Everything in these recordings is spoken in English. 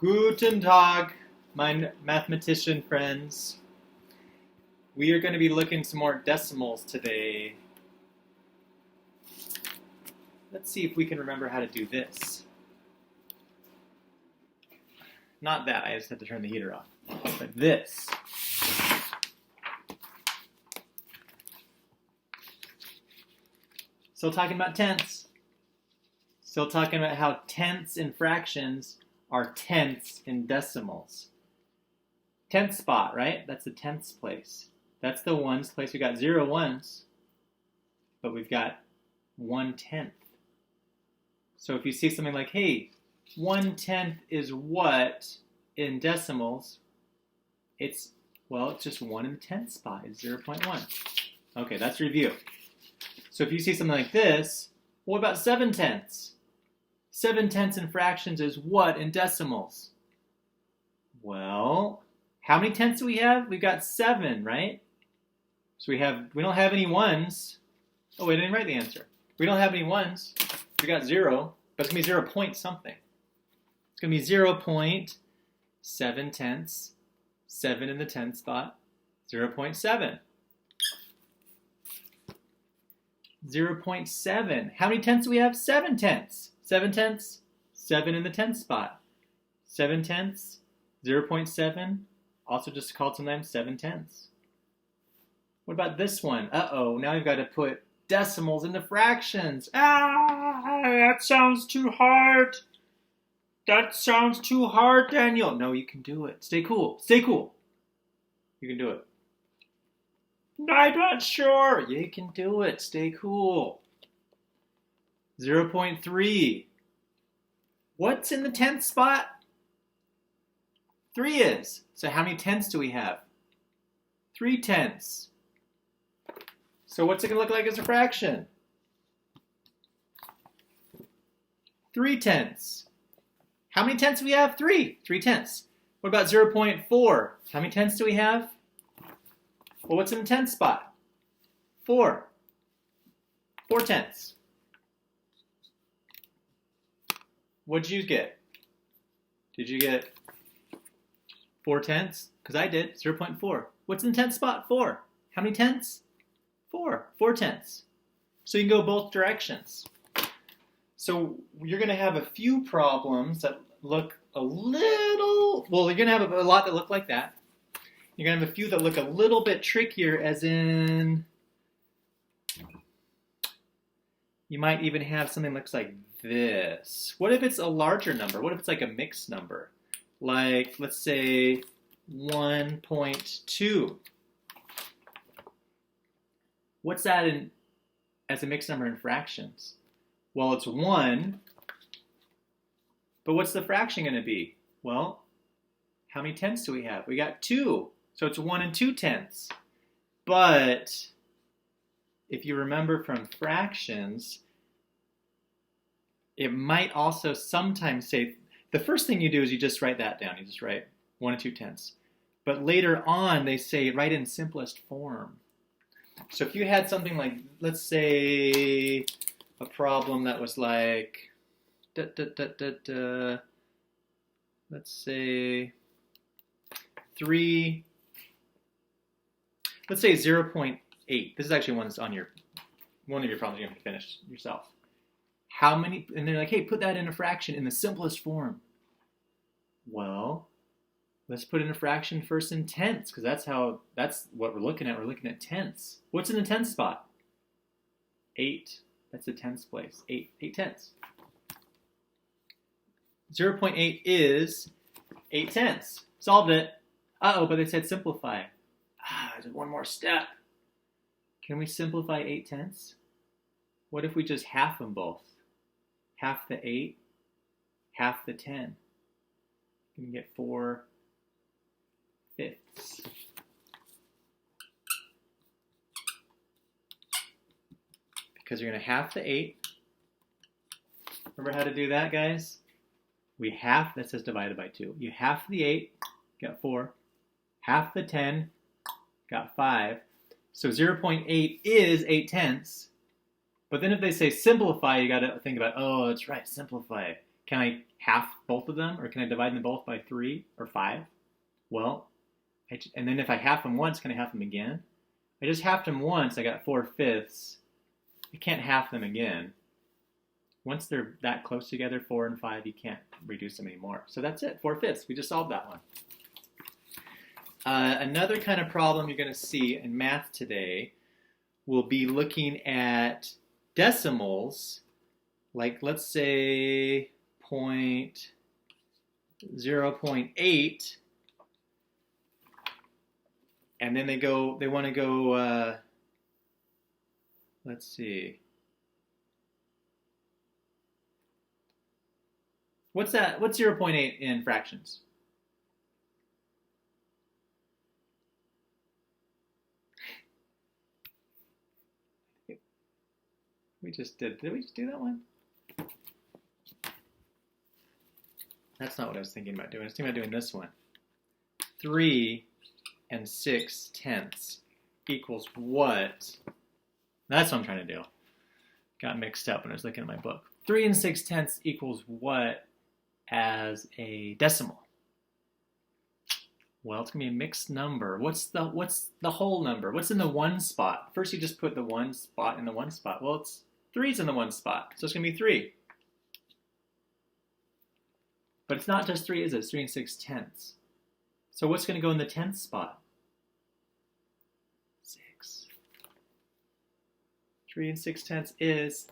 Guten Tag, my mathematician friends. We are going to be looking some more decimals today. Let's see if we can remember how to do this. Not that, I just had to turn the heater off. But this. Still talking about tenths. Still talking about how tenths in fractions are tenths in decimals. Tenth spot, right? That's the tenths place. That's the ones place. We got 0 ones, but we've got 1/10. So if you see something like, hey, 1/10 is what in decimals? It's just 1 in the tenth spot. It's 0.1. Okay, that's review. So if you see something like this, what about 7/10? 7/10 in fractions is what in decimals? Well, how many tenths do we have? We've got 7, right? So we don't have any ones. Oh, wait, I didn't write the answer. We don't have any ones. We got 0, but it's going to be 0 point something. It's going to be 0.7/10. 7 in the tenth spot. 0.7. 0.7. How many tenths do we have? 7/10. 7/10. 7 in the tenth spot. 7/10. 0.7. Also just called sometimes 7/10. What about this one? Uh-oh, now we've got to put decimals into fractions. That sounds too hard. That sounds too hard, Daniel. No, you can do it. Stay cool. Stay cool. You can do it. I'm not sure. You can do it. Stay cool. 0.3. What's in the tenth spot? 3 is. So how many tenths do we have? 3/10. So what's it going to look like as a fraction? 3/10. How many tenths do we have? 3. 3/10. What about 0.4? How many tenths do we have? Well, what's in the tenth spot? 4. 4/10. What did you get? Did you get 4/10? Because I did. 0.4. What's in the tenth spot? 4. How many tenths? 4. 4/10. So you can go both directions. So you're going to have a few problems that look a little, well, you're going to have a lot that look like that. You're going to have a few that look a little bit trickier, as in, you might even have something that looks like this. What if it's a larger number? What if it's like a mixed number? Like, let's say 1.2. What's that as a mixed number in fractions? Well, it's 1, but what's the fraction going to be? Well, how many tenths do we have? We got 2, so it's 1 and 2/10. But if you remember from fractions, it might also sometimes say, the first thing you do is you just write that down. You just write 1 and 2/10. But later on, they say write in simplest form. So if you had something like, let's say, a problem that was like, let's say 3, let's say 0.8. This is actually one that's on one of your problems you're going to finish yourself. How many, and they're like, hey, put that in a fraction in the simplest form. Well, let's put in a fraction first in tenths, because that's what we're looking at. We're looking at tenths. What's in the tenth spot? 8. That's the tenths place. 8/10. 0.8 is 8/10. Solved it. Uh-oh, but they said simplify. There's one more step. Can we simplify 8/10? What if we just half them both? Half the 8, half the 10. You can get 4/5. Because you're going to half the 8. Remember how to do that, guys? We half, that says divided by 2. You half the 8, got 4. Half the 10, got 5. So 0.8 is 8/10. But then if they say simplify, you got to think about, oh, that's right, simplify. Can I half both of them, or can I divide them both by 3 or 5? Well, and then if I half them once, can I half them again? I just halved them once, I got 4/5. I can't half them again. Once they're that close together, 4 and 5, you can't reduce them anymore. So that's it, 4/5. We just solved that one. Another kind of problem you're going to see in math today will be looking at decimals, like let's say 0.8, and then they want to go, let's see. What's that? What's 0.8 in fractions? We just did we just do that one? That's not what I was thinking about doing. I was thinking about doing this one. 3 6/10 equals what? That's what I'm trying to do. Got mixed up when I was looking at my book. 3 6/10 equals what as a decimal? Well, it's going to be a mixed number. What's the whole number? What's in the one spot? First, you just put the one spot in the one spot. Well, it's 3's in the one spot, so it's going to be 3. But it's not just 3, is it? It's 3 6/10. So what's going to go in the 10th spot? 6. 3 6/10 is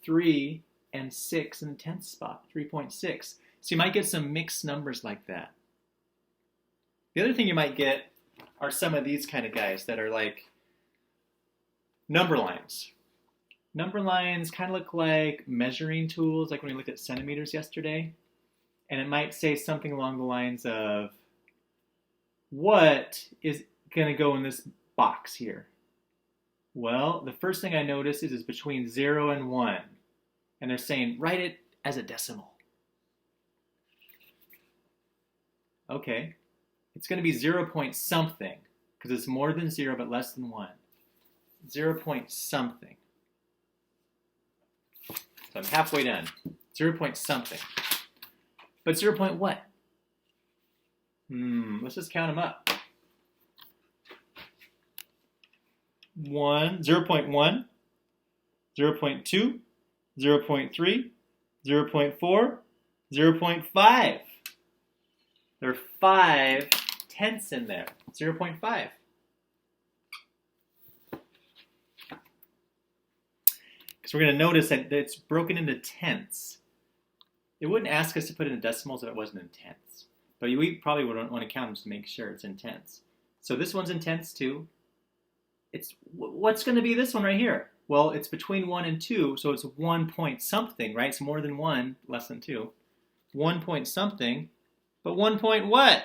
3 and 6 in the 10th spot, 3.6. So you might get some mixed numbers like that. The other thing you might get are some of these kind of guys that are like number lines. Number lines kind of look like measuring tools, like when we looked at centimeters yesterday. And it might say something along the lines of, what is going to go in this box here? Well, the first thing I notice is it's between 0 and 1. And they're saying, write it as a decimal. Okay. It's going to be 0 point something, because it's more than 0 but less than 1. 0 point something. So I'm halfway done. 0 point something. But 0 point what? Let's just count them up. 0.1, 0.2, 0.3, 0.4, 0.5. There are 5 tenths in there. 0.5. Because we're going to notice that it's broken into tenths. It wouldn't ask us to put it in decimals if it wasn't in tenths. But we probably would want to count them to make sure it's in tenths. So this one's in tenths too. What's going to be this one right here? Well, it's between 1 and 2, so it's 1 point something, right? It's more than 1, less than 2. 1 point something. But 1 point what?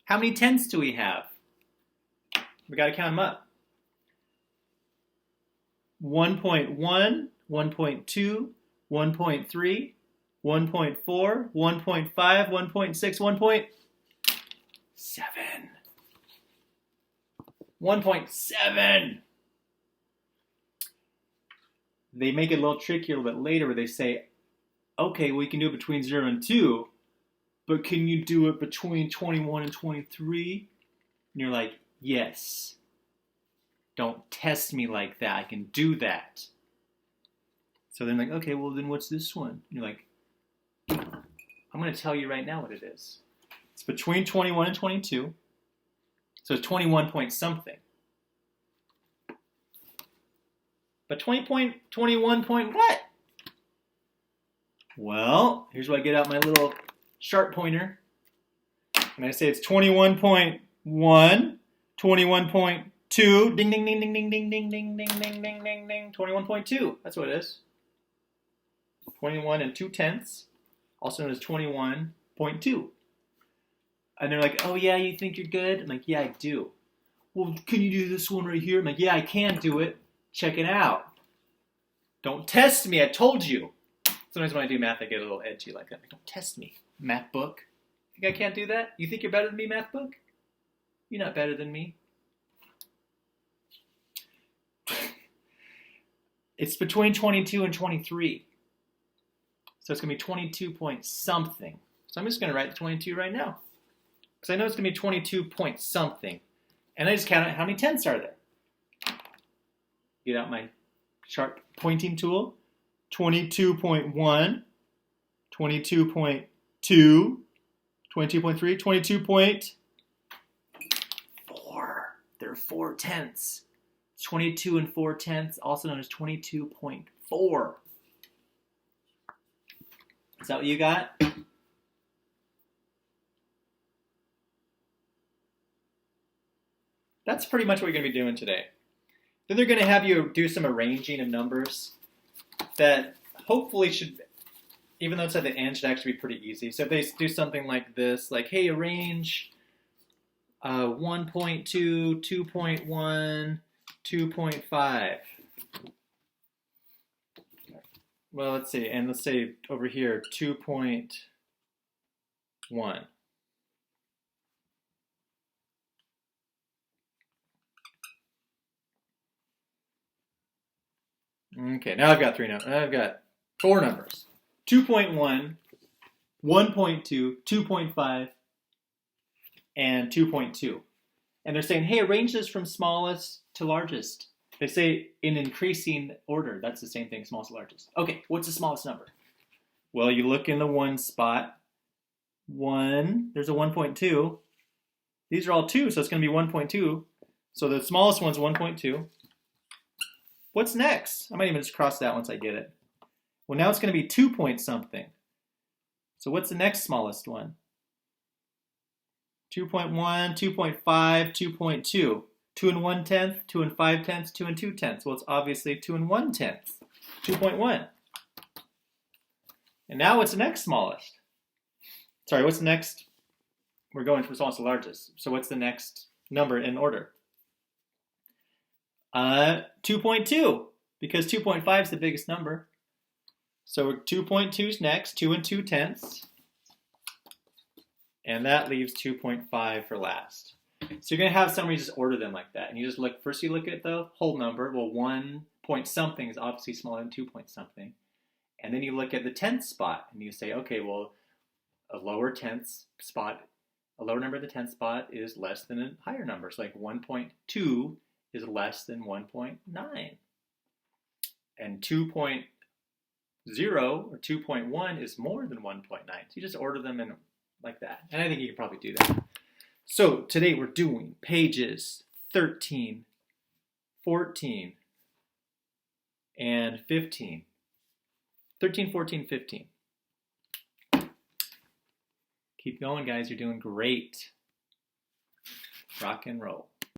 How many tenths do we have? We got to count them up. 1.1, 1.2, 1.3, 1.4, 1.5, 1.6, 1.7. 1.7. They make it a little trickier a little bit later where they say, okay, we can do it between 0 and 2, but can you do it between 21 and 23? And you're like, yes. Don't test me like that. I can do that. So they're like, okay, well then what's this one? And you're like, I'm going to tell you right now what it is. It's between 21 and 22. So it's 21 point something. But 21 point what? Well, here's where I get out my little sharp pointer. And I say it's 21.1, 21.2, ding, ding, ding, ding, ding, ding, ding, ding, ding, ding, ding, ding, ding, 21.2. That's what it is. 21 and 2 tenths, also known as 21.2. And they're like, oh yeah, you think you're good? I'm like, yeah, I do. Well, can you do this one right here? I'm like, yeah, I can do it. Check it out. Don't test me, I told you. Sometimes when I do math, I get a little edgy like that. Like, don't test me, math book. Think I can't do that? You think you're better than me, math book? You're not better than me. It's between 22 and 23. So it's going to be 22 point something. So I'm just going to write the 22 right now. Because I know it's going to be 22 point something. And I just count out how many tenths are there. Get out my sharp pointing tool. 22.1, 22.2, 22.3, 22.4. There are 4 tenths. 22 and 4 tenths, also known as 22.4. Is that what you got? That's pretty much what you're going to be doing today. Then they're going to have you do some arranging of numbers that hopefully should, even though it's at the end, should actually be pretty easy. So if they do something like this, like, hey, arrange 1.2, 2.1, 2.5. Well, let's see, and let's say over here, 2.1. Okay, now I've got 4 numbers. 2.1, 1.2, 2.5, and 2.2. And they're saying, hey, arrange this from smallest to largest. They say in increasing order. That's the same thing, smallest to largest. Okay, what's the smallest number? Well, you look in the 1 spot. 1, there's a 1.2. These are all 2, so it's going to be 1.2. So the smallest one's 1.2. What's next? I might even just cross that once I get it. Well, now it's going to be 2 point something. So what's the next smallest one? 2.1, 2.5, 2.2. 2 and 1 tenth, 2 and 5 tenths, 2 and 2 tenths. Well, it's obviously 2 and 1 tenth. 2.1. And now what's the next smallest? Sorry, what's the next? We're going from smallest to largest. So what's the next number in order? 2.2, because 2.5 is the biggest number. So 2.2 is next, 2 and 2 tenths. And that leaves 2.5 for last. So you're going to have somebody just order them like that. And you just look, first you look at the whole number. Well, 1 point something is obviously smaller than 2 point something. And then you look at the tenth spot and you say, okay, well, a lower number of the tenth spot is less than a higher number. So like 1.2 is less than 1.9. And 2.0 or 2.1 is more than 1.9. So you just order them in like that. And I think you can probably do that. So today we're doing pages 13, 14, and 15. 13, 14, 15. Keep going, guys. You're doing great. Rock and roll.